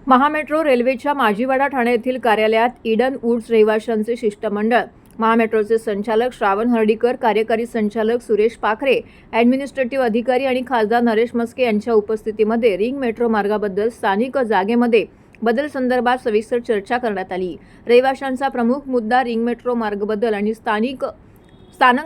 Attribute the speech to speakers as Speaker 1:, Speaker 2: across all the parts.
Speaker 1: महामेट्रो रेल्वेच्या माजीवाडा ठाणे येथील कार्यालयात ईडन वुड्स रहिवाशांचे शिष्टमंडळ, महामेट्रोचे संचालक श्रावण हर्डीकर, कार्यकारी संचालक सुरेश पाखरे, ॲडमिनिस्ट्रेटिव्ह अधिकारी आणि खासदार नरेश म्हस्के यांच्या उपस्थितीमध्ये रिंग मेट्रो मार्गाबद्दल स्थानिक जागेमध्ये बदल संदर्भात सविस्तर चर्चा करण्यात आली। रहिवाशांचा प्रमुख मुद्दा रिंग मेट्रो मार्गाबद्दल आणि स्थानक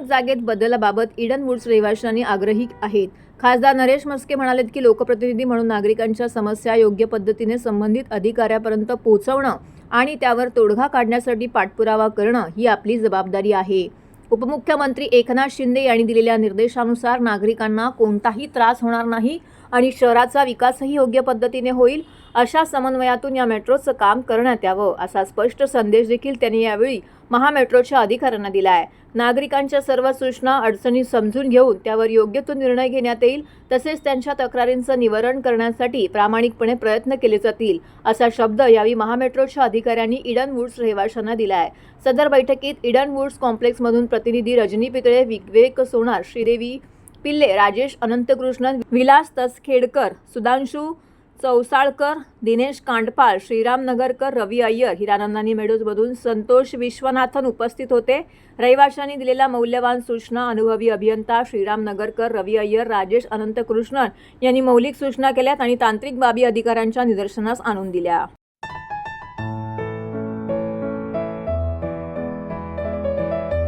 Speaker 1: जागेत बदलाबाबत ईडन वुड्स रहिवाशांनी आग्रही आहेत। खासदार नरेश म्हस्के म्हणाले की लोकप्रतिनिधी म्हणून नागरिकांच्या समस्या योग्य पद्धतीने संबंधित अधिकाऱ्यापर्यंत पोहोचवणं आणि त्यावर तोडगा काढण्यासाठी पाठपुरावा करणं ही आपली जबाबदारी आहे। उपमुख्यमंत्री एकनाथ शिंदे यांनी दिलेल्या निर्देशानुसार नागरिकांना कोणताही त्रास होणार नाही आणि शहराचा विकासही योग्य पद्धतीने होईल अशा समन्वयातून या मेट्रोचं काम करण्यात यावं असा स्पष्ट संदेश देखील त्यांनी यावेळी महामेट्रोच्या अधिकाऱ्यांना दिला आहे। नागरिकांच्या सर्व सूचना अडचणी समजून घेऊन त्यावर योग्य तो निर्णय घेण्यात येईल, तसेच त्यांच्या तक्रारींचं निवारण करण्यासाठी प्रामाणिकपणे प्रयत्न केले जातील असा शब्द यावेळी महामेट्रोच्या अधिकाऱ्यांनी ईडन वुड्स रहिवाशांना दिला आहे। सदर बैठकीत ईडन वुड्स कॉम्प्लेक्समधून प्रतिनिधी रजनी पितळे, विवेक सोनार, श्रीदेवी पिल्ले, राजेश अनंतकृष्णन, विलास तसखेडकर, सुधांशू चौसाळकर, दिनेश कांडपाल, श्रीराम नगरकर, रवी अय्यर, हिरानंदानी मेडोजमधून संतोष विश्वनाथन उपस्थित होते। रहिवाशांनी दिलेल्या मौल्यवान सूचना अनुभवी अभियंता श्रीराम नगरकर, रवी अय्यर, राजेश अनंतकृष्णन यांनी मौलिक सूचना केल्यात आणि तांत्रिक बाबी अधिकाऱ्यांच्या निदर्शनास आणून दिल्या।